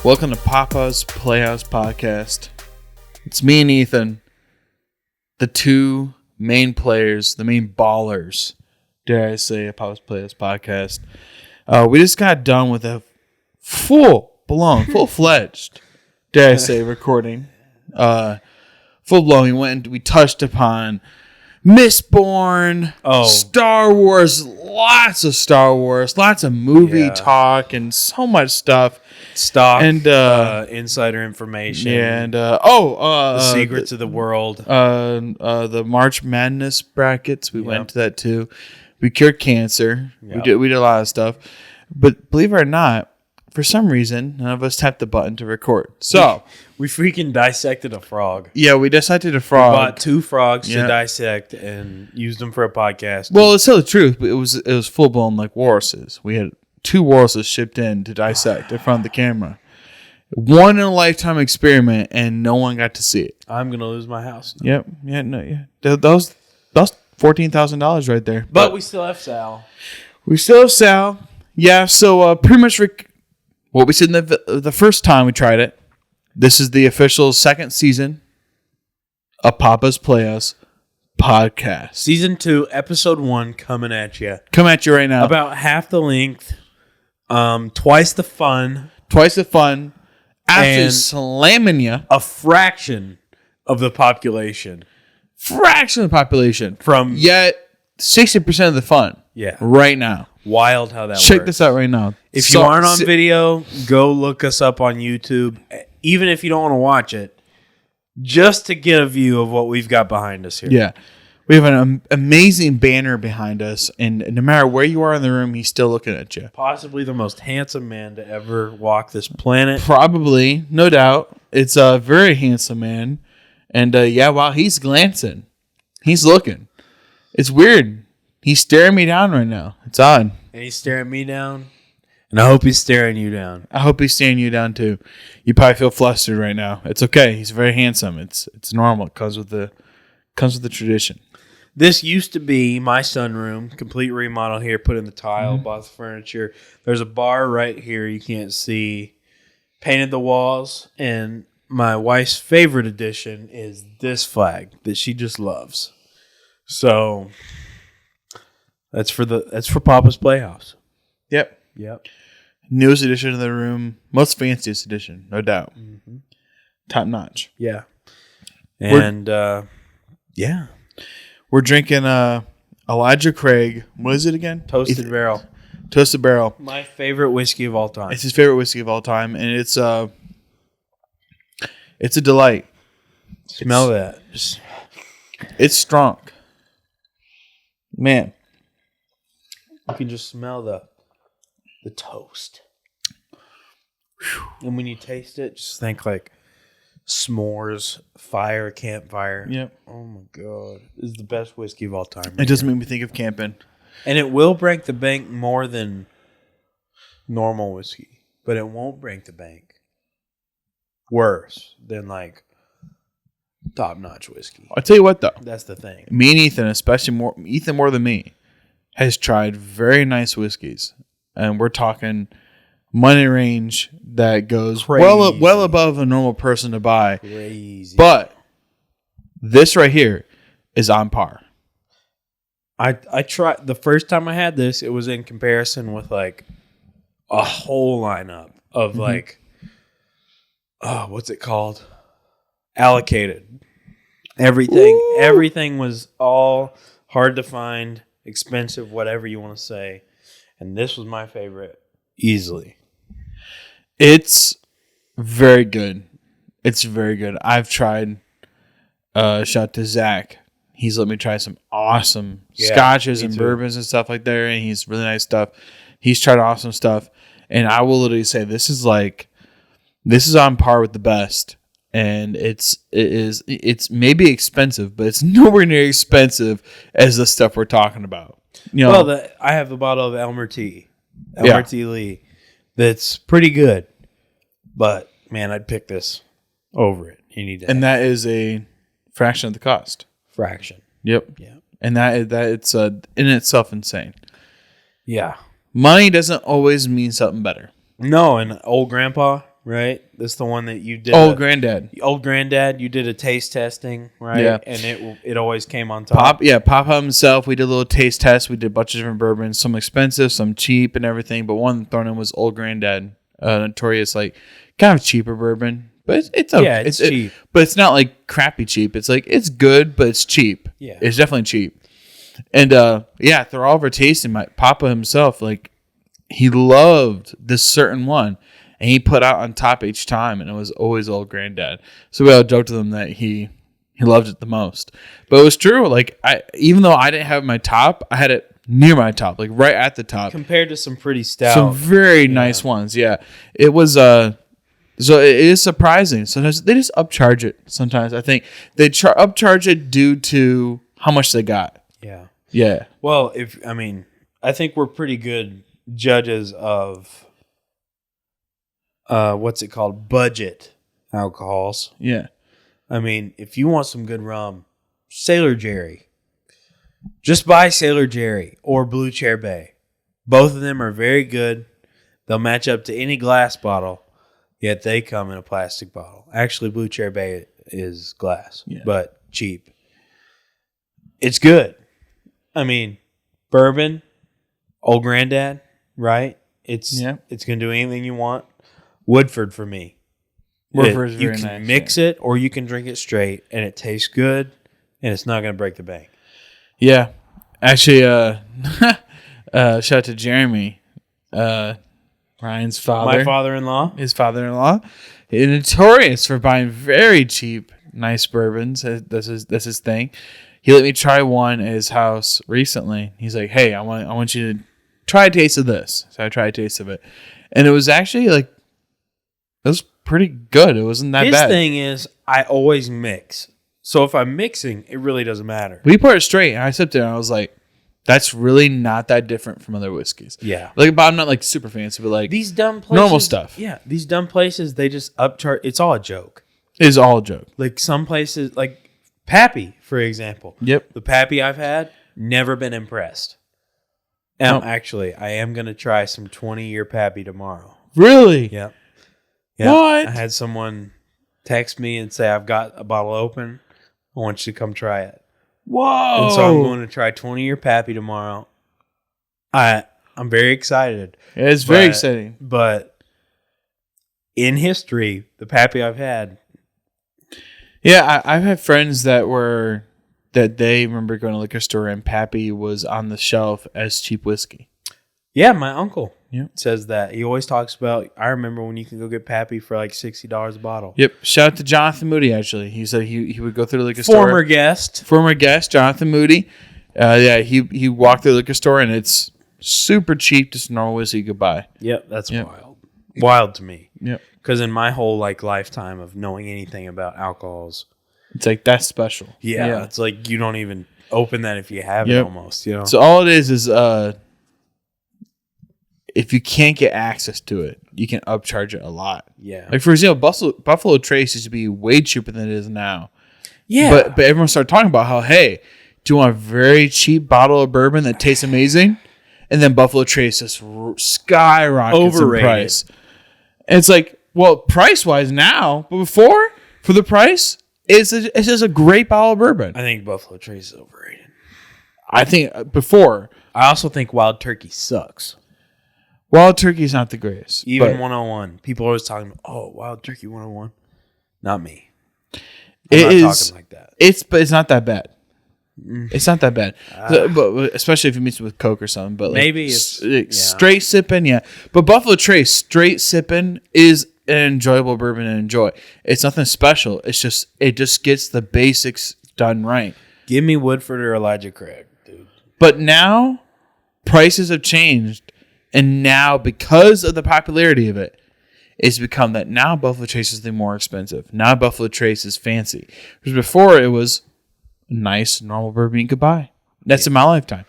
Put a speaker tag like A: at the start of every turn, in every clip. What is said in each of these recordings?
A: Welcome to Papa's Playhouse podcast. It's me and Ethan, the two main players, the main ballers, dare I say, of Papa's Playhouse podcast. We just got done with a full-fledged, dare I say, recording. Full-blown. We touched upon Mistborn, Star Wars, lots of movie talk, and so much stuff.
B: Stock and insider information.
A: Yeah, and
B: the secrets of the world.
A: The March Madness brackets. We went to that too. We cured cancer. Yep. We did a lot of stuff. But believe it or not, for some reason, none of us tapped the button to record. So
B: we freaking dissected a frog.
A: Yeah, we dissected a frog.
B: We bought 2 frogs to dissect and used them for a podcast.
A: Well, it's still the truth, but it was full blown like walruses. We had 2 walruses shipped in to dissect in front of the camera. One in a lifetime experiment, and no one got to see it.
B: I'm gonna lose my house now.
A: Yep. Yeah. No. Yeah. Those $14,000 right there.
B: But we still have Sal.
A: Yeah. So pretty much what we said the first time we tried it. This is the official second season of Papa's Playhouse podcast.
B: Season 2, episode 1, coming at you.
A: Come at you right now.
B: About half the length. Twice the fun.
A: After slamming you.
B: A fraction of the population.
A: From yet 60% of the fun.
B: Yeah.
A: Right now.
B: Wild how that works.
A: Check this out right now.
B: If you aren't on video, go look us up on YouTube. Even if you don't want to watch it, just to get a view of what we've got behind us here.
A: Yeah. We have an amazing banner behind us, and no matter where you are in the room, he's still looking at you.
B: Possibly the most handsome man to ever walk this planet.
A: Probably, no doubt. It's a very handsome man. And wow, he's glancing. He's looking. It's weird. He's staring me down right now. It's odd.
B: And he's staring me down. And I hope he's staring you down.
A: I hope he's staring you down too. You probably feel flustered right now. It's okay. He's very handsome. It's normal. It comes with the tradition.
B: This used to be my sunroom. Complete remodel here. Put in the tile. Bought the furniture. There's a bar right here you can't see. Painted the walls. And my wife's favorite addition is this flag that she just loves. So that's for Papa's Playhouse.
A: Yep. Newest addition to the room. Most fanciest addition, no doubt. Mm-hmm. Top notch.
B: Yeah. And
A: we're drinking Elijah Craig. What is it again?
B: Toasted Barrel.
A: Toasted Barrel.
B: My favorite whiskey of all time.
A: It's his favorite whiskey of all time, and it's a delight.
B: Smell that.
A: It's strong. Man.
B: You can just smell the toast. And when you taste it, just think like s'mores, fire, campfire.
A: Yep.
B: Oh my God. This is the best whiskey of all time.
A: It does make me think of camping.
B: And it will break the bank more than normal whiskey. But it won't break the bank worse than like top-notch whiskey.
A: I'll tell you what though.
B: That's the thing.
A: Me and Ethan, especially Ethan more than me, has tried very nice whiskeys. And we're talking money range that goes well above a normal person to buy.
B: Crazy.
A: But this right here is on par.
B: I tried the first time I had this, it was in comparison with like a whole lineup of like what's it called? Allocated. Everything was all hard to find, expensive, whatever you want to say. And this was my favorite, easily.
A: It's very good. I've tried. Shout to Zach. He's let me try some awesome scotches and bourbons and stuff like that. And he's really nice stuff. He's tried awesome stuff. And I will literally say this is on par with the best. And it's maybe expensive, but it's nowhere near expensive as the stuff we're talking about. You know,
B: well, I have a bottle of Elmer T. Lee. That's pretty good. But, man, I'd pick this over it. And
A: that is a fraction of the cost.
B: Fraction.
A: Yep.
B: Yeah.
A: And that it's in itself insane.
B: Yeah.
A: Money doesn't always mean something better.
B: No, and old grandpa, right? That's the one that you did.
A: Old Granddad.
B: Old Granddad. You did a taste testing, right?
A: Yeah.
B: And it always came on top.
A: Papa himself. We did a little taste test. We did a bunch of different bourbons, some expensive, some cheap, and everything. But one thrown in was Old Granddad, notorious like kind of cheaper bourbon. But it's okay.
B: Yeah, it's cheap.
A: But it's not like crappy cheap. It's like it's good, but it's cheap.
B: Yeah,
A: it's definitely cheap. And through all of our tasting, my Papa himself, like he loved this certain one, and he put out on top each time, and it was always Old Granddad. So we all joked with him that he loved it the most. But it was true. Like even though I didn't have my top, I had it near my top, like right at the top,
B: compared to some pretty stout,
A: some very nice ones. Yeah, it was. So it is surprising. Sometimes they just upcharge it. Sometimes I think they upcharge it due to how much they got.
B: Yeah.
A: Yeah.
B: Well, I think we're pretty good judges of what's it called? Budget alcohols.
A: Yeah.
B: I mean, if you want some good rum, Sailor Jerry. Just buy Sailor Jerry or Blue Chair Bay. Both of them are very good. They'll match up to any glass bottle, yet they come in a plastic bottle. Actually, Blue Chair Bay is glass, but cheap. It's good. I mean, bourbon, Old Granddad, right? It's going to do anything you want. Woodford for me.
A: Woodford's very
B: nice. You
A: can
B: mix it or you can drink it straight, and it tastes good, and it's not going to break the bank.
A: Yeah. Actually, shout out to Jeremy, Ryan's father.
B: My father-in-law.
A: His father-in-law. He's notorious for buying very cheap, nice bourbons. That's his thing. He let me try one at his house recently. He's like, "Hey, I want you to try a taste of this." So I tried a taste of it, and it was actually like it was pretty good. It wasn't that bad.
B: His thing is, I always mix. So if I'm mixing, it really doesn't matter.
A: We poured it straight, and I sipped it, and I was like, "That's really not that different from other whiskeys."
B: Yeah,
A: like, but I'm not like super fancy, but like
B: these dumb places,
A: normal stuff.
B: Yeah, these dumb places, they just upcharge. It's all a joke.
A: It's all a joke.
B: Like some places, like Pappy, for example.
A: Yep.
B: The Pappy I've had, never been impressed. Now, actually, I am going to try some 20-year Pappy tomorrow.
A: Really?
B: Yep.
A: What?
B: I had someone text me and say, I've got a bottle open. I want you to come try it.
A: Whoa.
B: And so I'm going to try 20-year Pappy tomorrow. I'm very excited.
A: It's very exciting.
B: But in history, the Pappy I've had.
A: Yeah, I've had friends that they remember going to a liquor store and Pappy was on the shelf as cheap whiskey.
B: Yeah, my uncle says that. He always talks about, I remember when you can go get Pappy for like $60 a bottle.
A: Yep. Shout out to Jonathan Moody, actually. He said he would go through the liquor store. Former guest, Jonathan Moody. He walked through the liquor store and it's super cheap, just normal whiskey you could buy.
B: Yep, that's wild. Wild to me.
A: Yep.
B: Because in my whole lifetime of knowing anything about alcohols,
A: it's like that's special.
B: Yeah, it's like you don't even open that if you have it almost. You know.
A: So all it is if you can't get access to it, you can upcharge it a lot.
B: Yeah.
A: Like for example, Buffalo Trace used to be way cheaper than it is now.
B: Yeah.
A: But everyone started talking about how, hey, do you want a very cheap bottle of bourbon that tastes amazing? And then Buffalo Trace just skyrockets in price. And it's like, well, price-wise now, but before, for the price, it's just a great bottle of bourbon.
B: I think Buffalo Trace is overrated.
A: I think before.
B: I also think Wild Turkey sucks.
A: Wild Turkey is not the greatest.
B: Even 101. People are always talking about, Wild Turkey 101. Not me.
A: I'm not
B: talking like that.
A: But it's not that bad. It's not that bad, but especially if you mix it with Coke or something. But like,
B: maybe it's
A: straight sipping, yeah. But Buffalo Trace straight sipping is an enjoyable bourbon to enjoy. It's nothing special. It just gets the basics done right.
B: Give me Woodford or Elijah Craig, dude.
A: But now prices have changed, and now because of the popularity of it, it's become that now Buffalo Trace is the more expensive. Now Buffalo Trace is fancy. Because before it was nice, normal bourbon you could buy. That's in my lifetime.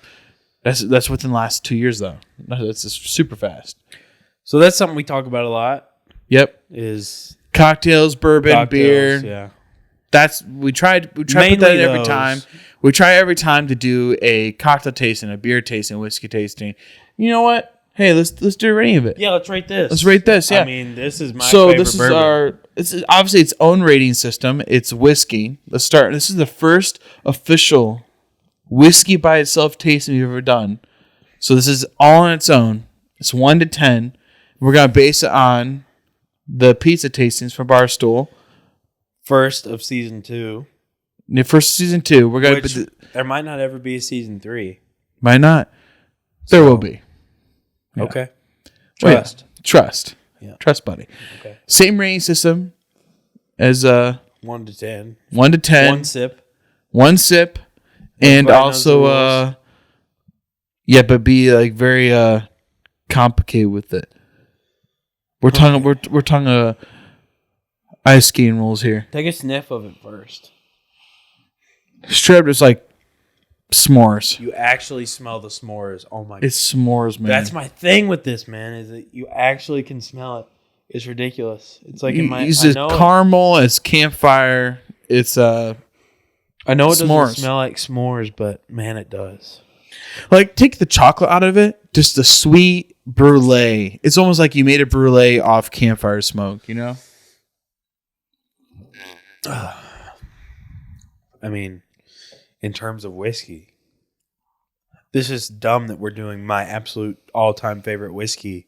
A: That's within the last 2 years, though. That's just super fast.
B: So that's something we talk about a lot.
A: Yep.
B: Is
A: cocktails, bourbon, beer.
B: Yeah.
A: We try to put that in every time. We try every time to do a cocktail tasting, a beer tasting, whiskey tasting. You know what? Hey, let's do a rating of it.
B: Yeah, let's rate this.
A: Let's rate this. Yeah.
B: I mean, this is my favorite bourbon.
A: This is obviously its own rating system. It's whiskey. Let's start. This is the first official whiskey by itself tasting we've ever done. So this is all on its own. It's 1 to 10. We're gonna base it on the pizza tastings from Barstool.
B: First of season 2.
A: The first season 2. We're gonna.
B: There might not ever be a season 3.
A: Might not. There will be.
B: Yeah. Okay.
A: Trust. Yeah. Trust.
B: Yeah.
A: Trust, buddy.
B: Okay.
A: Same rating system as
B: 1 to 10.
A: 1 to 10.
B: 1 sip.
A: 1 sip. And also but be like very complicated with it. We're talking ice skating rules here.
B: Take a sniff of it first.
A: Straight up just like s'mores.
B: You actually smell the s'mores. Oh my god.
A: It's s'mores, man.
B: That's my thing with this, man, is that you actually can smell it. It's ridiculous. It's like
A: it's caramel, it's campfire, it's
B: I know it
A: s'mores.
B: doesn't smell like s'mores, but man, it does.
A: Like, take the chocolate out of it, just the sweet brulee. It's almost like you made a brulee off campfire smoke, you know?
B: I mean, in terms of whiskey, this is dumb that we're doing my absolute all-time favorite whiskey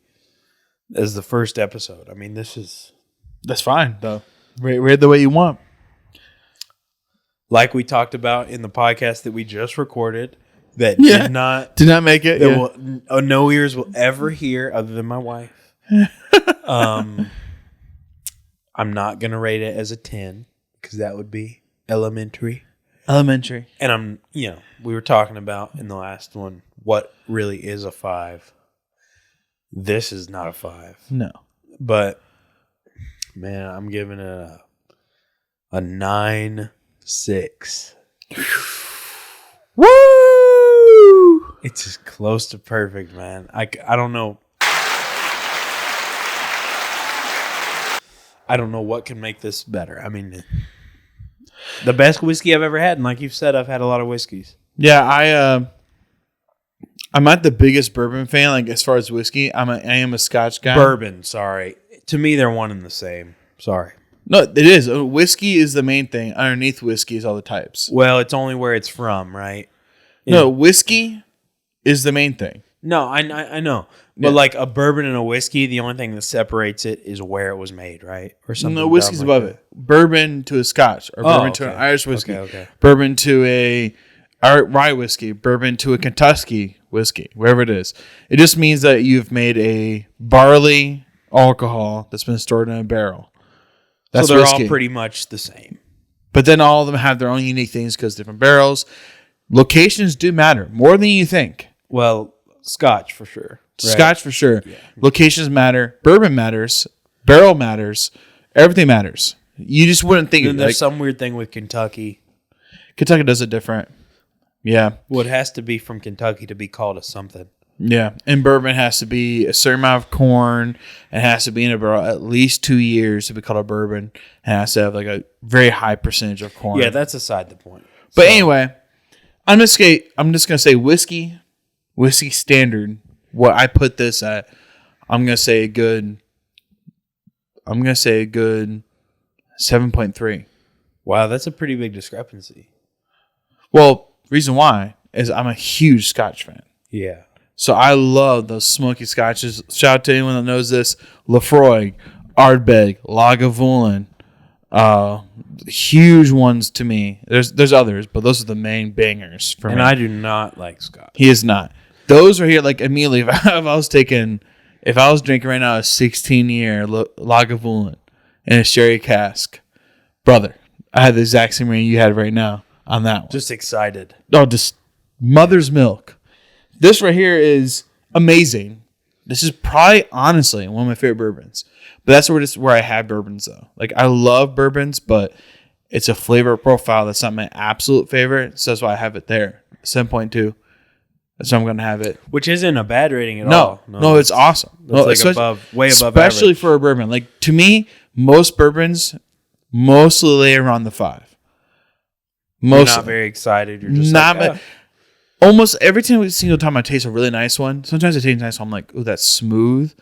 B: as the first episode. I mean,
A: that's fine, though. Rate the way you want.
B: Like we talked about in the podcast that we just recorded, that did not
A: make it.
B: That no ears will ever hear other than my wife. I'm not gonna rate it as a 10 because that would be elementary. And we were talking about in the last one what really is a 5. This is not a 5.
A: No.
B: But man, I'm giving it a 9.6.
A: Woo!
B: It's just close to perfect, man. I don't know. I don't know what can make this better. I mean, the best whiskey I've ever had, and like you've said, I've had a lot of whiskeys.
A: Yeah, I'm not the biggest bourbon fan. Like, as far as whiskey, I am a Scotch guy.
B: Bourbon, sorry. To me, they're one and the same. Sorry.
A: No, it is. Whiskey is the main thing. Underneath whiskey is all the types.
B: Well, it's only where it's from, right?
A: No, whiskey is the main thing.
B: No, I know. But like a bourbon and a whiskey, the only thing that separates it is where it was made, right? Or something.
A: No, whiskey's above it. Bourbon to a Scotch, or bourbon to an Irish whiskey.
B: Okay.
A: Bourbon to a rye whiskey. Bourbon to a Kentucky whiskey, wherever it is. It just means that you've made a barley alcohol that's been stored in a barrel. That's
B: so they're
A: whiskey.
B: all pretty much the same.
A: But then all of them have their own unique things because different barrels. Locations do matter more than you think.
B: Well, Scotch for sure.
A: Right? Scotch for sure. Yeah. Locations matter. Bourbon matters. Barrel matters. Everything matters. You just wouldn't think.
B: And there's some weird thing with Kentucky.
A: Kentucky does it different. Yeah.
B: Well, it has to be from Kentucky to be called a something.
A: Yeah. And bourbon has to be a certain amount of corn. It has to be in a barrel at least 2 years to be called a bourbon. It has to have like a very high percentage of corn.
B: Yeah, that's aside the point.
A: But anyway, I'm just gonna say whiskey standard. What I put this at, I'm gonna say a good 7.3.
B: Wow, that's a pretty big discrepancy.
A: Well, reason why is I'm a huge Scotch fan.
B: Yeah.
A: So I love those smoky Scotches. Shout out to anyone that knows this. Lefroy, Ardbeg, Lagavulin. Huge ones to me. There's others, but those are the main bangers for me.
B: And I do not like Scotch.
A: He is not. Those are here like immediately. If I was drinking right now a 16-year Lagavulin in a sherry cask, brother, I had the exact same rating you had right now on that one.
B: Just excited.
A: Oh, just mother's milk. This right here is amazing. This is probably, honestly, one of my favorite bourbons. But that's where I have bourbons, though. Like, I love bourbons, but it's a flavor profile that's not my absolute favorite. So that's why I have it there. 7.2. So I'm going to have it.
B: Which isn't a bad rating at all.
A: No, it's awesome.
B: It's like way above
A: especially
B: average.
A: For a bourbon. Like, to me, most bourbons mostly lay around the 5.
B: You're not very excited. You're just
A: almost every single time I taste a really nice one, sometimes I taste a nice one, I'm like, ooh, that's smooth.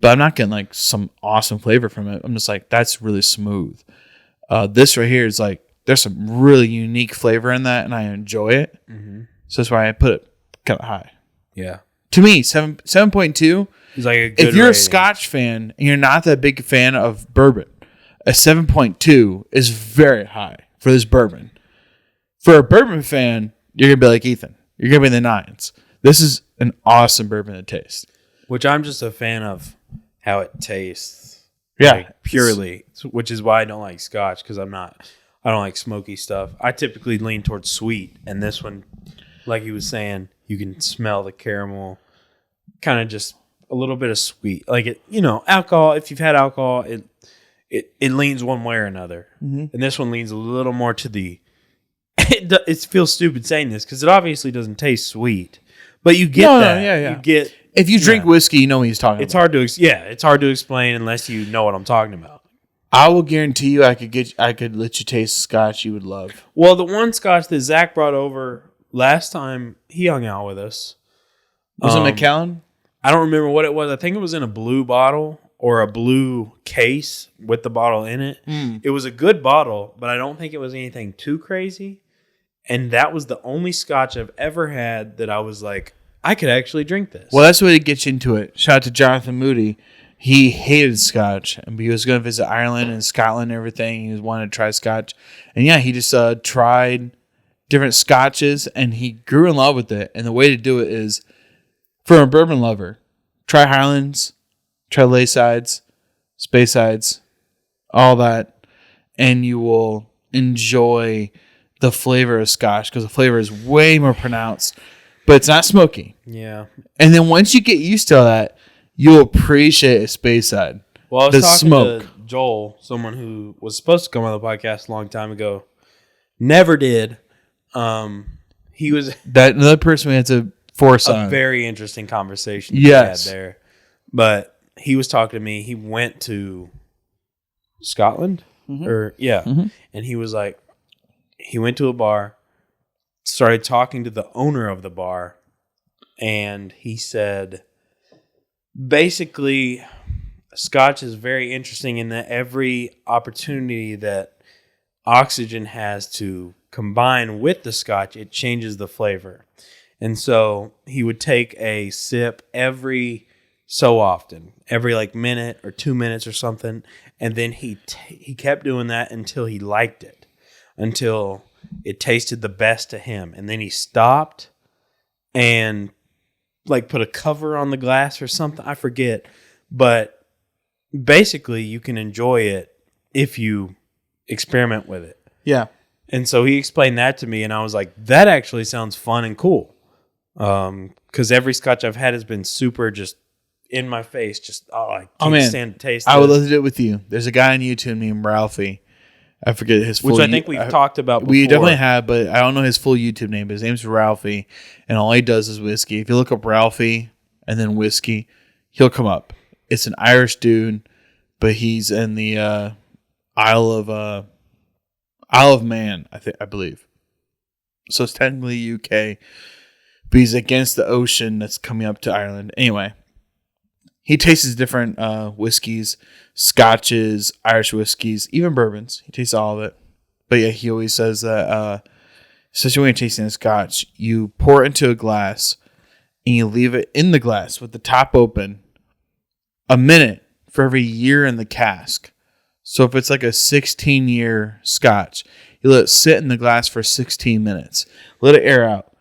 A: But I'm not getting like some awesome flavor from it. I'm just like, that's really smooth. This right here is like, there's some really unique flavor in that, and I enjoy it. Mm-hmm. So that's why I put it kind of high.
B: Yeah.
A: To me, 7.2
B: is like a good
A: if you're
B: rating.
A: a Scotch fan and you're not that big a fan of bourbon, a 7.2 is very high for this bourbon. For a bourbon fan, you're going to be like Ethan. You're going to be in the 9s. This is an awesome bourbon to taste.
B: Which I'm just a fan of how it tastes.
A: Yeah.
B: Like, purely. Which is why I don't like Scotch, because I don't like smoky stuff. I typically lean towards sweet. And this one, like he was saying, you can smell the caramel. Kind of just a little bit of sweet. Like, it, alcohol, if you've had alcohol, it leans one way or another. Mm-hmm. And this one leans a little more to the... It feels stupid saying this, because it obviously doesn't taste sweet. But you get that.
A: Yeah.
B: You get...
A: If you drink whiskey, you know what he's talking about.
B: It's hard to explain unless you know what I'm talking about.
A: I will guarantee you I could let you taste Scotch you would love.
B: Well, the one Scotch that Zach brought over last time he hung out with us.
A: Was it Macallan?
B: I don't remember what it was. I think it was in a blue bottle or a blue case with the bottle in it. Mm. It was a good bottle, but I don't think it was anything too crazy. And that was the only Scotch I've ever had that I was like, I could actually drink this.
A: Well, that's what it gets you into it. Shout out to Jonathan Moody. He hated Scotch, and he was going to visit Ireland and Scotland and everything. He wanted to try Scotch. And yeah, he just tried different Scotches, and he grew in love with it. And the way to do it is, for a bourbon lover, try Highlands, try Laysides, Spaysides, all that, and you will enjoy the flavor of Scotch, because the flavor is way more pronounced. But it's not smoky.
B: Yeah.
A: And then once you get used to that, you'll appreciate a Speyside.
B: Well, I was talking to Joel, someone who was supposed to come on the podcast a long time ago. Never did. He was...
A: That another person we had to force on.
B: A very interesting conversation
A: we
B: had there. But he was talking to me. He went to Scotland? Mm-hmm. And he was like... He went to a bar, started talking to the owner of the bar, and he said, basically, Scotch is very interesting in that every opportunity that oxygen has to combine with the Scotch, it changes the flavor. And so he would take a sip every so often, every like minute or 2 minutes or something, and then he kept doing that until he liked it, until it tasted the best to him. And then he stopped and like put a cover on the glass or something. I forget. But basically you can enjoy it if you experiment with it.
A: Yeah.
B: And so he explained that to me, and I was like, that actually sounds fun and cool. Because every Scotch I've had has been super just in my face. Just, I can't stand to taste
A: I would love to do it with you. There's a guy on YouTube named Ralphie. I forget his full
B: name. Which I think we've talked about before.
A: We definitely have, but I don't know his full YouTube name. But his name's Ralphie, and all he does is whiskey. If you look up Ralphie and then whiskey, he'll come up. It's an Irish dude, but he's in the Isle of Man, I believe. So it's technically UK, but he's against the ocean that's coming up to Ireland. Anyway, he tastes different whiskeys, scotches, Irish whiskeys, even bourbons. He tastes all of it. But yeah, he always says that, especially when you're tasting a scotch, you pour it into a glass and you leave it in the glass with the top open a minute for every year in the cask. So if it's like a 16-year scotch, you let it sit in the glass for 16 minutes. Let it air out.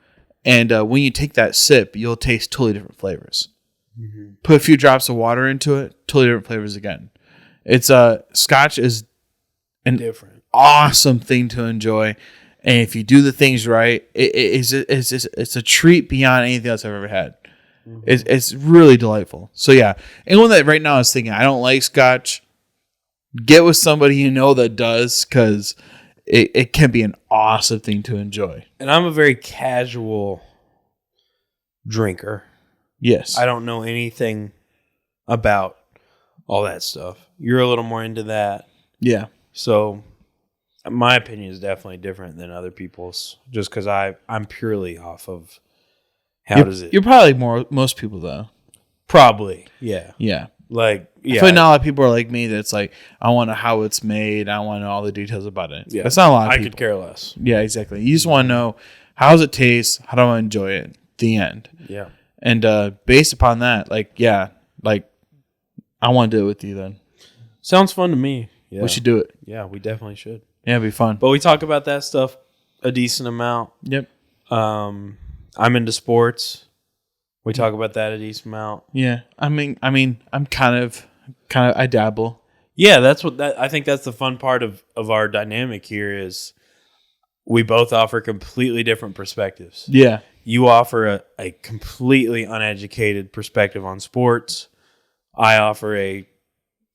A: And when you take that sip, you'll taste totally different flavors. Mm-hmm. Put a few drops of water into it, totally different flavors again. It's Scotch is an awesome thing to enjoy. And if you do the things right, it's a treat beyond anything else I've ever had. Mm-hmm. It's really delightful. So yeah, anyone that right now is thinking, I don't like Scotch, get with somebody you know that does, because it can be an awesome thing to enjoy.
B: And I'm a very casual drinker.
A: Yes.
B: I don't know anything about all that stuff. You're a little more into that.
A: Yeah.
B: So my opinion is definitely different than other people's, just because I'm purely off of does it?
A: You're probably like most people though.
B: Probably, yeah.
A: Yeah.
B: Like, yeah.
A: I feel like not a lot of people are like me. That's like, I want to know how it's made. I want to know all the details about it.
B: Yeah.
A: That's not a lot of people.
B: I could care less.
A: Yeah, exactly. You just want to know, how does it taste? How do I enjoy it? The end.
B: Yeah.
A: And based upon that, like, yeah, like, I want to do it with you then.
B: Sounds fun to me. Yeah.
A: We should do it.
B: Yeah, we definitely should.
A: Yeah, it'd be fun.
B: But we talk about that stuff a decent amount.
A: Yep.
B: I'm into sports. We talk about that a decent amount.
A: Yeah. I mean, I'm kind of, I dabble.
B: Yeah, I think that's the fun part of our dynamic here is we both offer completely different perspectives.
A: Yeah.
B: You offer a completely uneducated perspective on sports. I offer a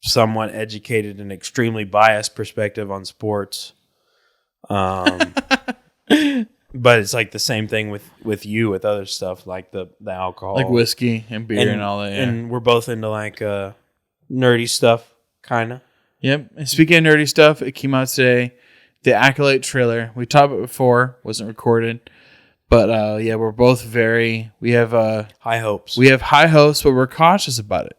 B: somewhat educated and extremely biased perspective on sports. But it's like the same thing with you with other stuff like the alcohol,
A: like whiskey and beer and all that. Yeah.
B: And we're both into like nerdy stuff, kind of.
A: Yep. And speaking of nerdy stuff, it came out today. The Acolyte trailer. We talked about it before, wasn't recorded, but yeah, we're both we have
B: high hopes.
A: We have high hopes, but we're cautious about it.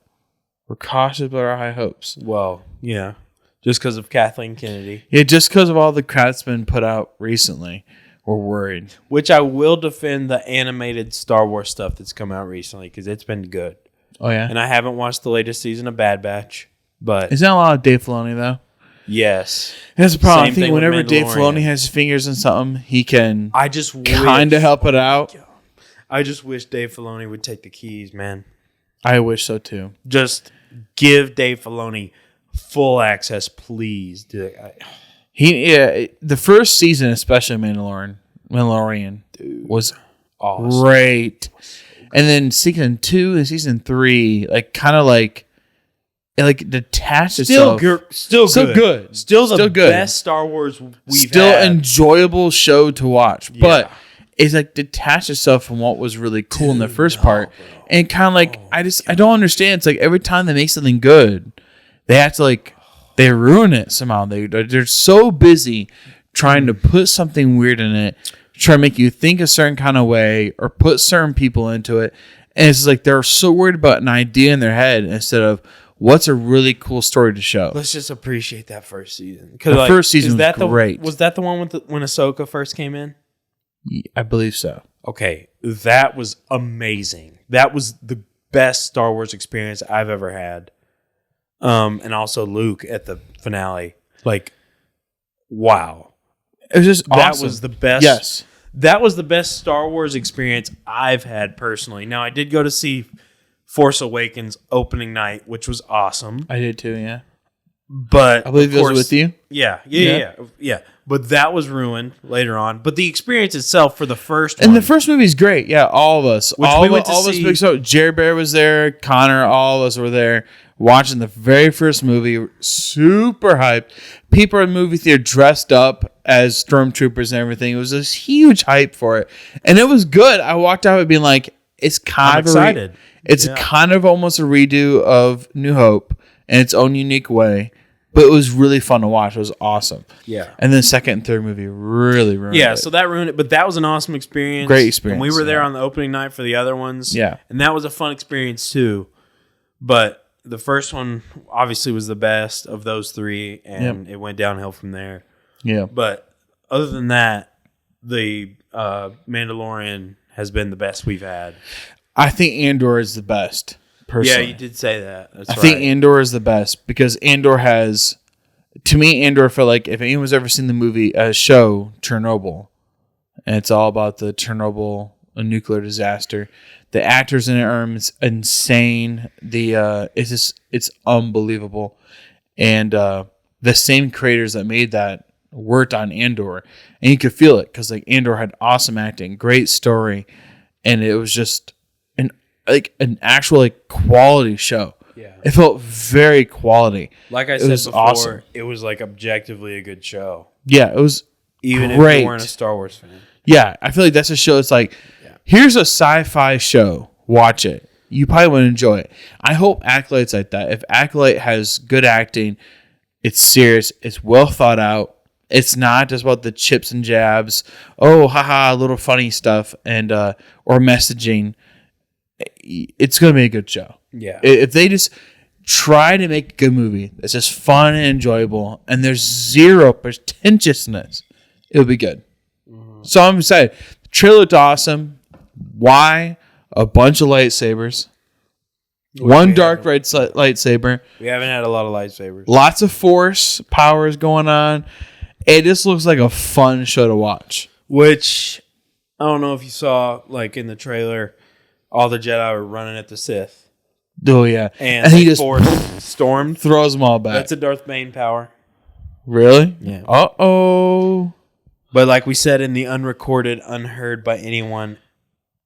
A: We're cautious about our high hopes.
B: Well, yeah, just because of Kathleen Kennedy.
A: Yeah, just because of all the crap that's been put out recently. We're worried.
B: Which I will defend the animated Star Wars stuff that's come out recently because it's been good.
A: Oh, yeah?
B: And I haven't watched the latest season of Bad Batch, but...
A: Isn't that a lot of Dave Filoni, though?
B: Yes.
A: That's the problem. I
B: Same
A: think
B: thing
A: whenever
B: with
A: Dave
B: Mandalorian.
A: Filoni has his fingers in something, he can
B: I just
A: kind of help it out.
B: I just wish Dave Filoni would take the keys, man.
A: I wish so, too.
B: Just give Dave Filoni full access, please.
A: The first season, especially Mandalorian
B: Dude,
A: was
B: awesome.
A: great. And then season 2 and season 3, like kind of like it detached itself.
B: Still good. Still the
A: good.
B: best Star Wars we've
A: Still
B: had.
A: Enjoyable show to watch.
B: Yeah.
A: But it's like detached itself from what was really cool in the first part. Bro. And kind of like, I don't understand. It's like every time they make something good, they have to they ruin it somehow. They're so busy trying to put something weird in it, try to make you think a certain kind of way or put certain people into it. And it's like they're so worried about an idea in their head instead of what's a really cool story to show.
B: Let's just appreciate that first season.
A: The first season was great.
B: Was that the one when Ahsoka first came in?
A: I believe so.
B: Okay, that was amazing. That was the best Star Wars experience I've ever had. And also Luke at the finale. Like, wow.
A: It was just awesome.
B: That was the best.
A: Yes.
B: That was the best Star Wars experience I've had personally. Now, I did go to see Force Awakens opening night, which was awesome.
A: I did too, yeah.
B: But
A: I believe it was with you.
B: Yeah. But that was ruined later on. But the experience itself for the first one.
A: And the first movie's great. Yeah, all of us.
B: Which
A: all
B: we
A: of
B: went to
A: us
B: see.
A: big so Jerry Bear was there, Connor, all of us were there watching the very first movie. Super hyped. People in the movie theater dressed up as stormtroopers and everything. It was this huge hype for it. And it was good. I walked out being like, it's kind
B: I'm
A: of
B: excited.
A: It's kind of almost a redo of New Hope in its own unique way. But it was really fun to watch. It was awesome.
B: Yeah.
A: And then second and third movie really ruined it.
B: So that ruined it. But that was an awesome experience.
A: Great experience.
B: And we were there on the opening night for the other ones.
A: Yeah.
B: And that was a fun experience too. But the first one obviously was the best of those three. And it went downhill from there.
A: Yeah.
B: But other than that, the Mandalorian has been the best we've had.
A: I think Andor is the best. Personally.
B: Yeah, you did say that. That's
A: I think Andor is the best because Andor has, to me, Andor felt like if anyone's ever seen the movie, show Chernobyl, and it's all about the Chernobyl nuclear disaster. The actors in it are insane. It's unbelievable, and the same creators that made that worked on Andor, and you could feel it because like Andor had awesome acting, great story, and it was just an actual quality show. Yeah. It felt very quality.
B: Like I said before, awesome. It was like objectively a good show.
A: Yeah, it was
B: even
A: great.
B: If you weren't a Star Wars fan.
A: Yeah, I feel like that's a show. It's like, here's a sci-fi show. Watch it. You probably would enjoy it. I hope Acolyte's like that. If Acolyte has good acting, it's serious, it's well thought out, It's not just about the chips and jabs. Oh, haha, little funny stuff and or messaging. It's going to be a good show.
B: Yeah.
A: If they just try to make a good movie that's just fun and enjoyable and there's zero pretentiousness, it'll be good. Mm-hmm. So I'm excited. The trailer looked awesome. Why? A bunch of lightsabers. One dark red lightsaber.
B: We haven't had a lot of lightsabers.
A: Lots of force powers going on. It just looks like a fun show to watch.
B: Which, I don't know if you saw, like in the trailer, all the Jedi were running at the Sith.
A: Oh, yeah.
B: And he just stormed.
A: Throws them all back.
B: That's a Darth Bane power.
A: Really?
B: Yeah.
A: Uh-oh.
B: But like we said in the unrecorded, unheard by anyone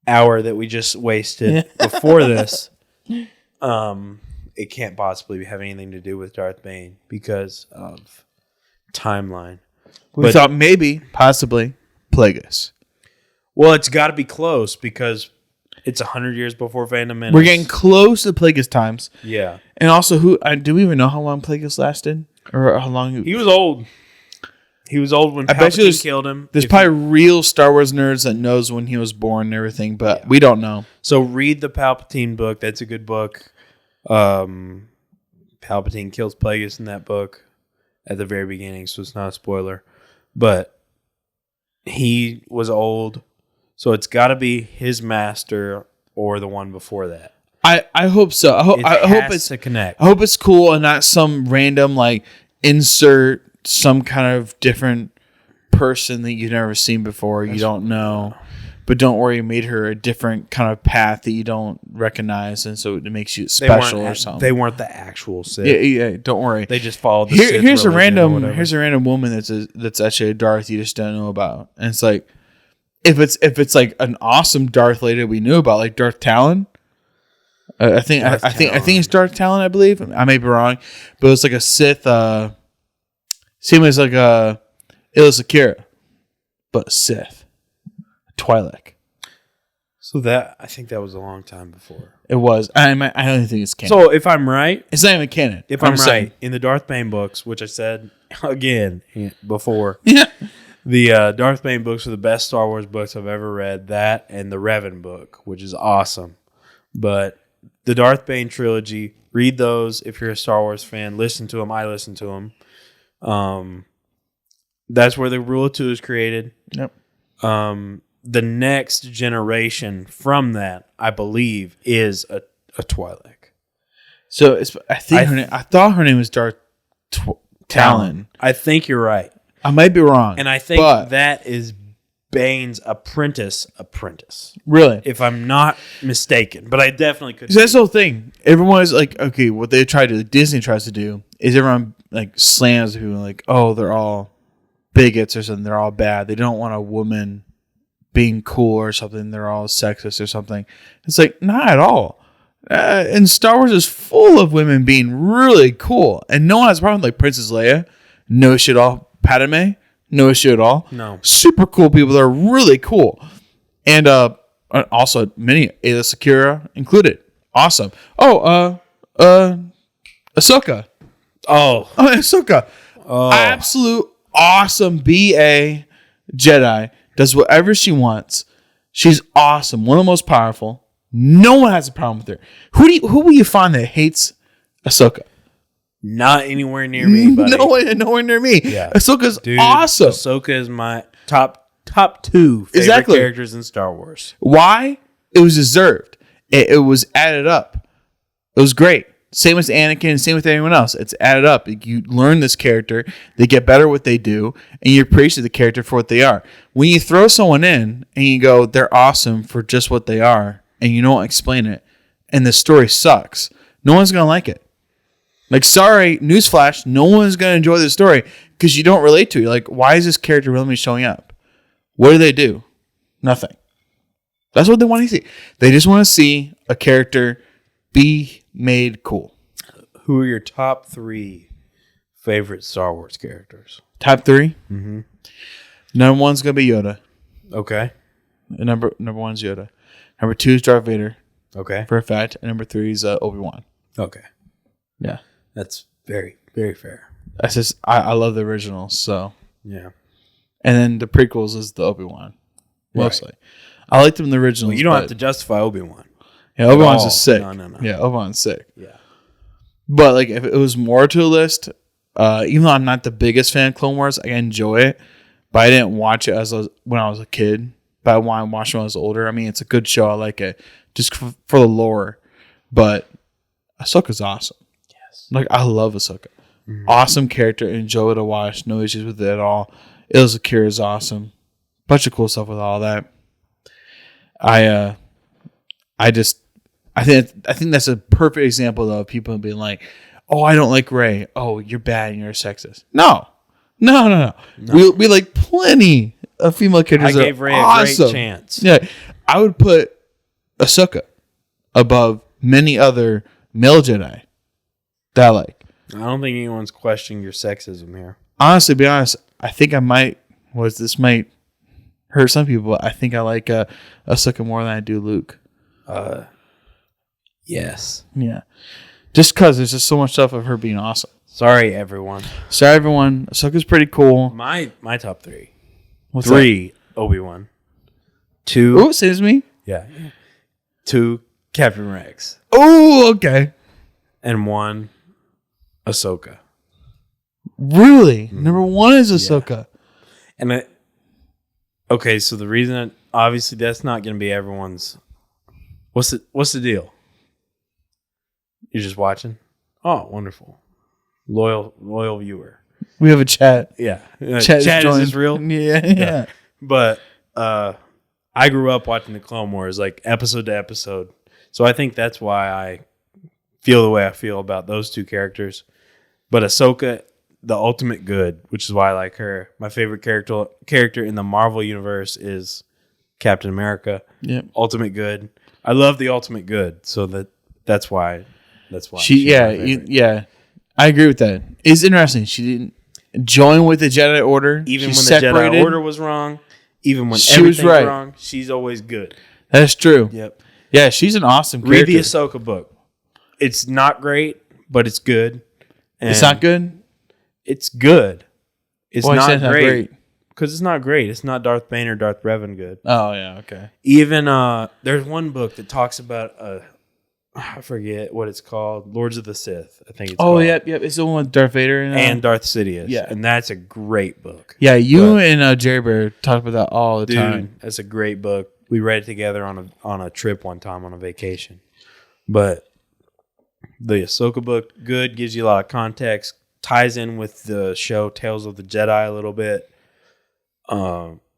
B: hour that we just wasted before this, it can't possibly have anything to do with Darth Bane because of timeline.
A: We thought maybe, possibly, Plagueis.
B: Well, it's got to be close because it's 100 years before Phantom Menace.
A: We're getting close to Plagueis times.
B: Yeah.
A: And also, do we even know how long Plagueis lasted? Or how long?
B: He was old. He was old when Palpatine killed him.
A: There's probably real Star Wars nerds that knows when he was born and everything, but we don't know.
B: So read the Palpatine book. That's a good book. Palpatine kills Plagueis in that book at the very beginning, so it's not a spoiler. But he was old, so it's got to be his master or the one before that.
A: I hope so. I hope it's
B: to connect.
A: I hope it's cool and not some random like insert some kind of different person that you've never seen before. You don't know. But don't worry, you made her a different kind of path that you don't recognize, and so it makes you special or something.
B: They weren't the actual Sith.
A: Yeah, don't worry.
B: They just followed the Sith
A: here's a random woman that's actually a Darth you just don't know about. And it's like if it's like an awesome Darth lady we knew about, like Darth Talon. I think it's Darth Talon, I believe. I may be wrong, but it's like a Sith. Same as like a Illa Sakura, but Sith. Twi'lek.
B: So that I think that was a long time before.
A: It was. I don't think it's canon.
B: So if I'm right,
A: it's not even canon.
B: If I'm right, in the Darth Bane books, which I said again before, the Darth Bane books are the best Star Wars books I've ever read. That and the Revan book, which is awesome. But the Darth Bane trilogy, read those if you're a Star Wars fan. Listen to them. I listen to them. That's where the Rule of Two is created.
A: Yep.
B: The next generation from that, I believe, is a Twi'lek.
A: So I thought her name was Darth Talon.
B: I think you're right.
A: I might be wrong.
B: And I think that is Bane's apprentice.
A: Really?
B: If I'm not mistaken. But I definitely could.
A: So that's the whole thing. Everyone is like, okay, what Disney tries to do is everyone like slams people like, oh, they're all bigots or something. They're all bad. They don't want a woman being cool or something. They're all sexist or something. It's like, not at all. And Star Wars is full of women being really cool. And no one has a problem with like Princess Leia. No shit at all. Padme. No issue at all.
B: No. Super
A: cool people that are really cool. And also many Aayla Secura included. Awesome. Oh, Ahsoka.
B: Oh,
A: Ahsoka. Oh. Absolute awesome BA Jedi. Does whatever she wants. She's awesome. One of the most powerful. No one has a problem with her. Who will you find that hates Ahsoka?
B: Not anywhere near me, buddy.
A: Nowhere near me.
B: Yeah.
A: Ahsoka's awesome.
B: Ahsoka is my top two favorite characters in Star Wars.
A: Why? It was deserved. It was added up. It was great. Same with Anakin, same with everyone else. It's added up. You learn this character, they get better at what they do, and you appreciate the character for what they are. When you throw someone in and you go, they're awesome for just what they are, and you don't explain it, and the story sucks, no one's going to like it. Like, sorry, newsflash, no one's going to enjoy the story because you don't relate to it. You're like, why is this character really showing up? What do they do? Nothing. That's what they want to see. They just want to see a character be made cool.
B: Who are your top 3 favorite Star Wars characters?
A: Top 3?
B: Mm-hmm.
A: Number 1's going to be Yoda.
B: Okay.
A: Number 1's Yoda. Number 2 is Darth Vader.
B: Okay.
A: For a fact. And number 3 is Obi-Wan.
B: Okay.
A: Yeah.
B: That's very, very fair.
A: That's just, I love the originals, so.
B: Yeah.
A: And then the prequels is the Obi-Wan. Mostly. Right. I liked them in the originals.
B: Well, you don't have to justify Obi-Wan.
A: Yeah, Obi-Wan's just sick.
B: No.
A: Yeah, Obi-Wan's sick.
B: Yeah.
A: But like, if it was more to a list, even though I'm not the biggest fan of Clone Wars, I enjoy it. But I didn't watch it when I was a kid. But I want to watch it when I was older. I mean, it's a good show. I like it just for the lore. But Ahsoka's awesome. Yes. Like, I love Ahsoka. Mm-hmm. Awesome character. Enjoy to watch. No issues with it at all. Ilsa Kira is awesome. Bunch of cool stuff with all that. I think that's a perfect example of people being like, "Oh, I don't like Rey. Oh, you're bad and you're a sexist." No. We like plenty of female characters. I gave Rey awesome. A great chance. Yeah, I would put Ahsoka above many other male Jedi that I like.
B: I don't think anyone's questioning your sexism here.
A: Honestly, to be honest, I think I might. This might hurt some people, but I think I like Ahsoka more than I do Luke.
B: Yes.
A: Yeah. Just because there's just so much stuff of her being awesome.
B: Sorry, everyone.
A: Ahsoka's pretty cool.
B: My top three.
A: What's
B: 3, that? Obi-Wan. 2.
A: Oh, same as me?
B: Yeah. 2, Captain Rex.
A: Oh, okay.
B: And 1, Ahsoka.
A: Really? Number 1 is Ahsoka.
B: Yeah. Okay, so the reason, obviously, that's not going to be everyone's. What's the deal? You're just watching? Oh, wonderful. Loyal viewer.
A: We have a chat.
B: Yeah. Chat is this real?
A: Yeah.
B: But I grew up watching the Clone Wars, like episode to episode. So I think that's why I feel the way I feel about those 2 characters. But Ahsoka, the ultimate good, which is why I like her. My favorite character in the Marvel universe is Captain America.
A: Yep.
B: Ultimate good. I love the ultimate good, so that's why.
A: Yeah. I agree with that. It's interesting. She didn't join with the Jedi Order.
B: Even when the Jedi Order was wrong, even when everything was wrong, she's always good.
A: That's true.
B: Yep.
A: Yeah, she's an awesome character.
B: Read the Ahsoka book. It's not great, but it's good. And
A: it's not good?
B: It's good. It's not great. Because it's not great. It's not Darth Bane or Darth Revan good.
A: Oh, yeah, okay.
B: Even, there's one book that talks about, I forget what it's called, Lords of the Sith, I think it's called.
A: Oh, yep. It's the one with Darth Vader.
B: And Darth Sidious. Yeah. And that's a great book.
A: Yeah, and Jerry Bear talk about that all the time.
B: That's a great book. We read it together on a trip one time on a vacation. But the Ahsoka book, good, gives you a lot of context, ties in with the show Tales of the Jedi a little bit.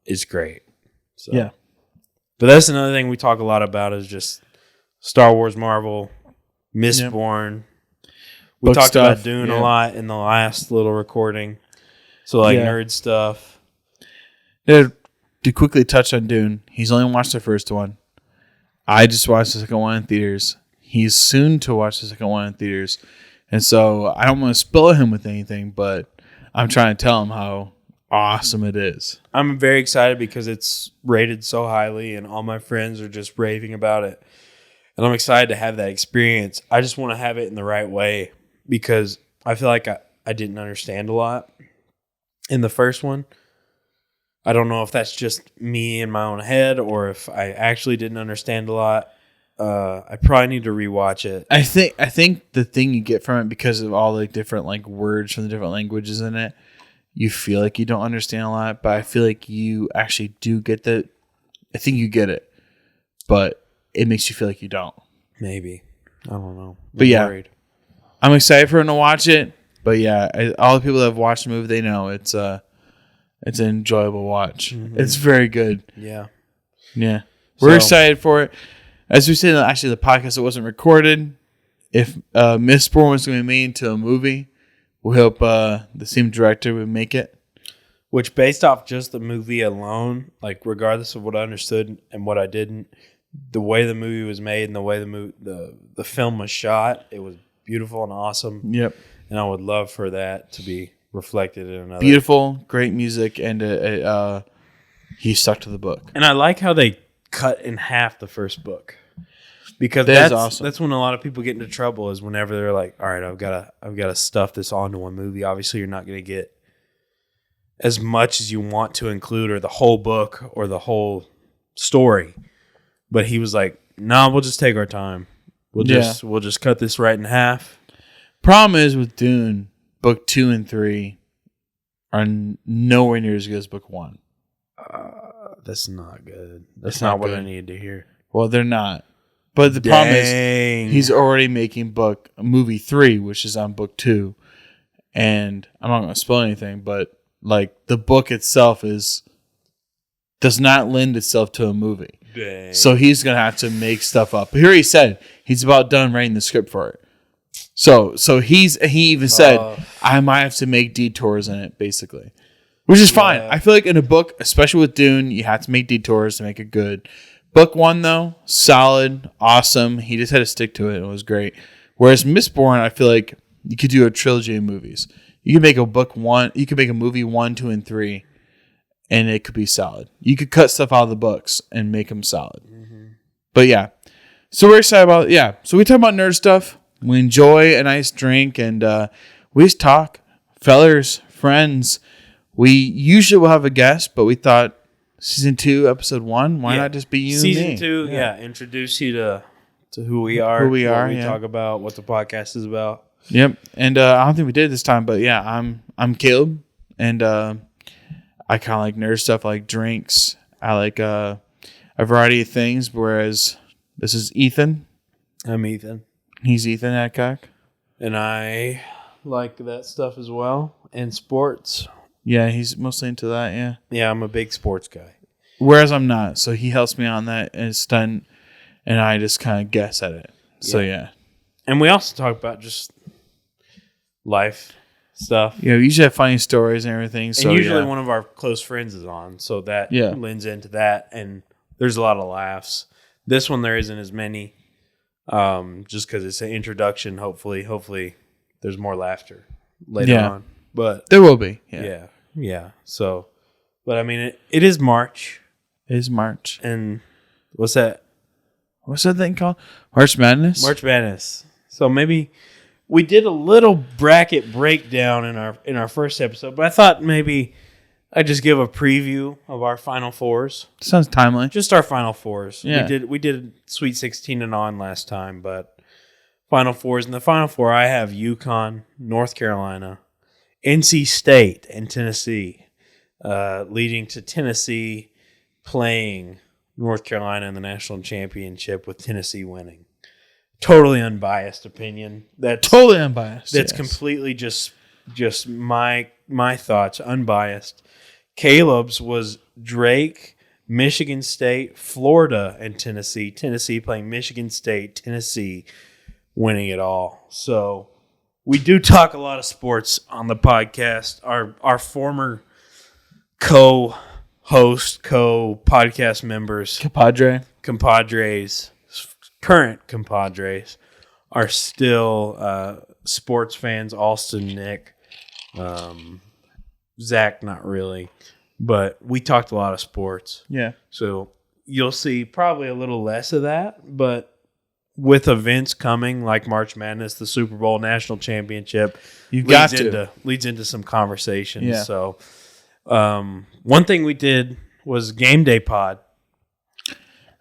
B: It's great. So.
A: Yeah.
B: But that's another thing we talk a lot about is just Star Wars, Marvel, Mistborn. Yep. We talked about Dune a lot in the last little recording. So nerd stuff.
A: To quickly touch on Dune, he's only watched the first one. I just watched the second one in theaters. He's soon to watch the second one in theaters. And so I don't want to spoil him with anything, but I'm trying to tell him how awesome it is.
B: I'm very excited because it's rated so highly and all my friends are just raving about it. And I'm excited to have that experience. I just want to have it in the right way because I feel like I didn't understand a lot in the first one. I don't know if that's just me in my own head or if I actually didn't understand a lot. I probably need to rewatch it.
A: I think the thing you get from it because of all the different words from the different languages in it, you feel like you don't understand a lot, but I feel like you actually do get that. I think you get it, but it makes you feel like you don't.
B: Maybe. I don't know.
A: But worried. I'm excited for him to watch it. But yeah, all the people that have watched the movie, they know it's an enjoyable watch. Mm-hmm. It's very good.
B: Yeah.
A: Yeah. We're excited for it. As we said, actually, the podcast that wasn't recorded, if Mistborn was going to be made into a movie, we hope the same director would make it.
B: Which, based off just the movie alone, regardless of what I understood and what I didn't, the way the movie was made and the way the film was shot, it was beautiful and awesome.
A: Yep.
B: And I would love for that to be reflected in another.
A: Beautiful, great music, and he stuck to the book.
B: And I like how they cut in half the first book. Because that's awesome. That's when a lot of people get into trouble is whenever they're like, all right, I've got to stuff this onto one movie. Obviously, you're not going to get as much as you want to include, or the whole book or the whole story. But he was like, "No, we'll just take our time. We'll just cut this right in half."
A: Problem is with Dune, book 2 and 3 are nowhere near as good as book 1.
B: That's not good. That's not what I needed to hear.
A: Well, they're not. But the problem is he's already making movie 3, which is on book 2. And I'm not going to spoil anything, but like the book itself does not lend itself to a movie.
B: Dang.
A: So he's going to have to make stuff up. But here he said he's about done writing the script for it. So he even said I might have to make detours in it, basically. Which is fine. I feel like in a book, especially with Dune, you have to make detours to make it good. Book 1, though, solid, awesome. He just had to stick to it. It was great. Whereas Mistborn, I feel like you could do a trilogy of movies. You could make a book 1. You could make a movie 1, 2, and 3, and it could be solid. You could cut stuff out of the books and make them solid. Mm-hmm. But yeah, so we're excited about it. Yeah, so we talk about nerd stuff. We enjoy a nice drink, and we just talk, fellers, friends. We usually will have a guest, but we thought season 2, episode 1. Why not just be you
B: season
A: and me?
B: Season 2, introduce you to who we are,
A: what we
B: talk about, what the podcast is about.
A: Yep, and I don't think we did it this time, but yeah, I'm Caleb, and I kind of like nerd stuff. I like drinks. I like a variety of things. Whereas this is Ethan.
B: I'm Ethan.
A: He's Ethan Adcock,
B: and I like that stuff as well. And sports.
A: Yeah, he's mostly into that. Yeah.
B: Yeah, I'm a big sports guy.
A: Whereas I'm not, so he helps me on that, and it's done, and I just kind of guess at it. So yeah.
B: And we also talk about just life stuff.
A: Yeah, we usually have funny stories and everything. So
B: and usually one of our close friends is on, so that lends into that, and there's a lot of laughs. This one there isn't as many, just because it's an introduction. Hopefully, there's more laughter later on. But
A: there will be.
B: Yeah. So, but I mean, it is March.
A: It is March.
B: And what's that?
A: What's that thing called? March Madness?
B: March Madness. So maybe we did a little bracket breakdown in our first episode, but I thought maybe I'd just give a preview of our Final Fours.
A: Sounds timely.
B: Just our Final Fours.
A: Yeah.
B: We did Sweet 16 and on last time, but Final Fours. In the Final Four, I have UConn, North Carolina, NC State, and Tennessee, leading to Tennessee playing North Carolina in the national championship with Tennessee winning. Totally unbiased opinion. That's
A: totally unbiased.
B: That's completely just my thoughts, unbiased. Caleb's was Drake, Michigan State, Florida, and Tennessee. Tennessee playing Michigan State, Tennessee winning it all. So we do talk a lot of sports on the podcast. Our former co-host, co-podcast members, compadres, current compadres are still sports fans. Alston, Nick, Zach, not really, but we talked a lot of sports.
A: Yeah.
B: So you'll see probably a little less of that, but with events coming like March Madness, the Super Bowl, national championship, leads into some conversations.
A: Yeah.
B: So one thing we did was game day pod.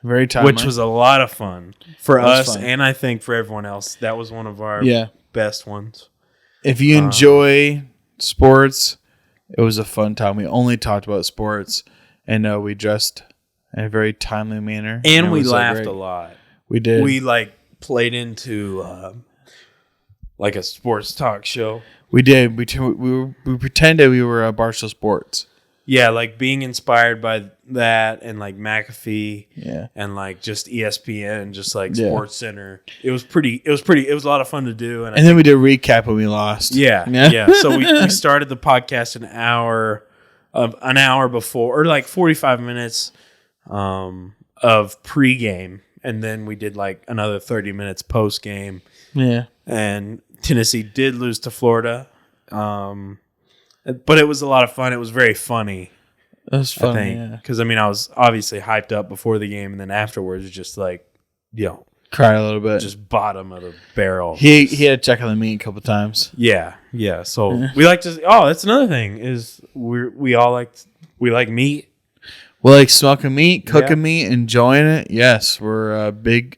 A: Very timely.
B: Which was a lot of fun for us, and I think for everyone else. That was one of our best ones.
A: If you enjoy sports, it was a fun time. We only talked about sports, and we dressed in a very timely manner.
B: And we laughed a lot.
A: We did.
B: We played into like a sports talk show.
A: We did. We pretended we were Barstool Sports.
B: Yeah, like being inspired by that and like McAfee and like just ESPN, just like Sports Center. It was a lot of fun to do. And
A: then we did a recap when we lost.
B: Yeah. So we started the podcast an hour before, or like 45 minutes of pregame. And then we did like another 30 minutes post game.
A: Yeah.
B: And Tennessee did lose to Florida. But it was a lot of fun. It was very funny.
A: It was funny,
B: because I was obviously hyped up before the game, and then afterwards, just like,
A: cried a little bit,
B: just bottom of the barrel.
A: He had to check on the meat a couple times.
B: Yeah, Yeah. So we like to. Oh, that's another thing is we like meat.
A: We like smoking meat, cooking meat, enjoying it. Yes, we're big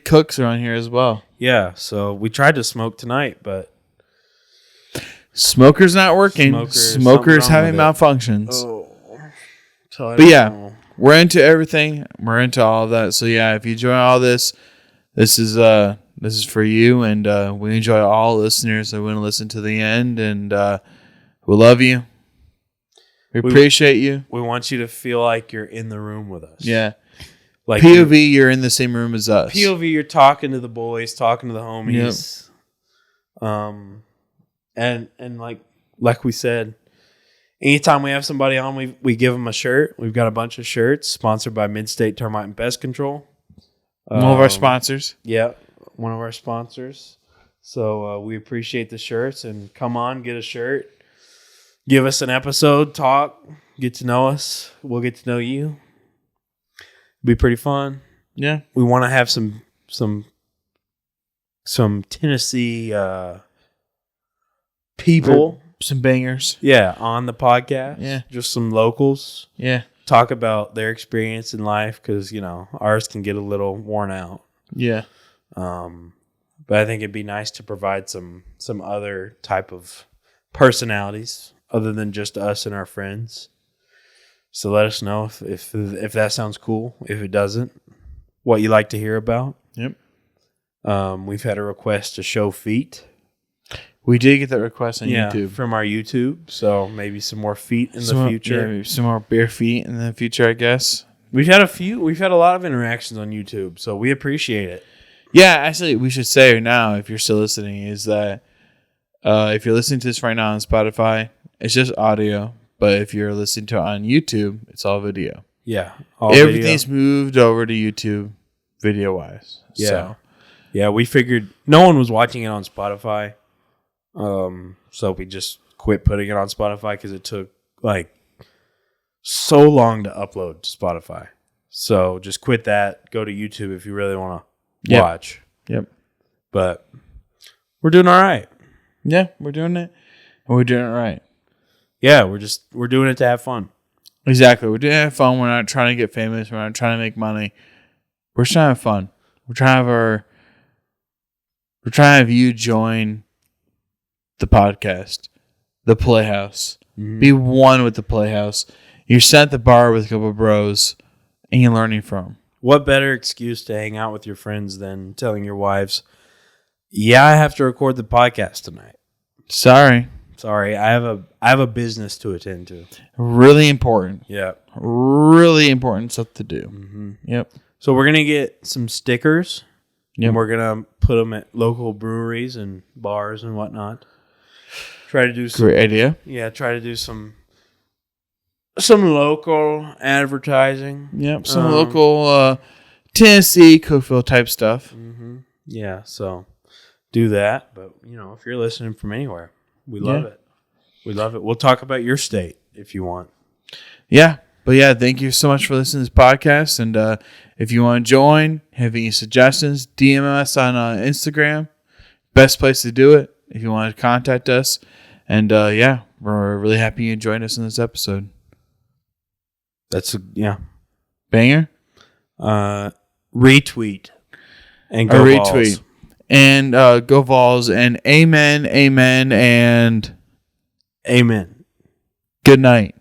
A: cooks around here as well.
B: Yeah. So we tried to smoke tonight, but
A: smoker's not working. Smoker's having malfunctions.
B: Oh. So
A: but yeah, we're into everything. We're into all of that. So yeah, if you enjoy all this, this is for you, and we enjoy all listeners that want to listen to the end, and we love you. We appreciate you.
B: We want you to feel like you're in the room with us.
A: Yeah.
B: Like
A: POV, you're in the same room as us.
B: POV, you're talking to the boys, talking to the homies. Yep. And like we said, anytime we have somebody on, we give them a shirt. We've got a bunch of shirts sponsored by Mid-State Termite and Pest Control.
A: One of our sponsors.
B: Yeah, one of our sponsors. So we appreciate the shirts, and come on, get a shirt. Give us an episode, talk, get to know us. We'll get to know you. Be pretty fun.
A: Yeah.
B: We want to have some Tennessee people.
A: Some bangers.
B: Yeah, on the podcast.
A: Yeah.
B: Just some locals.
A: Yeah.
B: Talk about their experience in life because, ours can get a little worn out.
A: Yeah.
B: But I think it'd be nice to provide some other type of personalities other than just us and our friends. So let us know if that sounds cool. If it doesn't, what you like to hear about.
A: Yep.
B: We've had a request to show feet.
A: We did get that request on YouTube.
B: From our YouTube. So maybe some more feet in the future.
A: Yeah, maybe some more bare feet in the future, I guess.
B: We've had a lot of interactions on YouTube, so we appreciate it.
A: Yeah, actually, we should say now, if you're still listening, is that if you're listening to this right now on Spotify, it's just audio. But if you're listening to it on YouTube, it's all video.
B: Yeah.
A: Everything's moved over to YouTube video-wise.
B: Yeah.
A: So.
B: Yeah, we figured no one was watching it on Spotify. So we just quit putting it on Spotify because it took so long to upload to Spotify. So just quit that. Go to YouTube if you really want to watch.
A: Yep.
B: But we're doing all right.
A: Yeah, we're doing it. And we're doing it right.
B: Yeah, we're doing it to have fun.
A: Exactly. We're doing it to have fun. We're not trying to get famous. We're not trying to make money. We're just trying to have fun. We're trying to have you join the podcast, the Playhouse. Mm-hmm. Be one with the Playhouse. You're sat at the bar with a couple of bros, and you're learning from them. What
B: better excuse to hang out with your friends than telling your wives, "Yeah, I have to record the podcast tonight.
A: Sorry,
B: I have a business to attend to.
A: Really important.
B: Yeah,
A: really important stuff to do.
B: Mm-hmm.
A: Yep.
B: So we're gonna get some stickers.
A: Yep.
B: And we're gonna put them at local breweries and bars and whatnot. Try to do some,
A: great idea.
B: Yeah, try to do some local advertising.
A: Yep, some local Tennessee Cookville type stuff.
B: Mm-hmm. Yeah, so do that. But if you're listening from anywhere, we love it. We love it. We'll talk about your state if you want.
A: Yeah, but yeah, thank you so much for listening to this podcast. And if you want to join, have any suggestions, DM us on Instagram. Best place to do it if you want to contact us. And we're really happy you joined us in this episode.
B: That's
A: banger.
B: Retweet and go
A: retweet Vols. And go Vols and amen, and
B: amen.
A: Good night.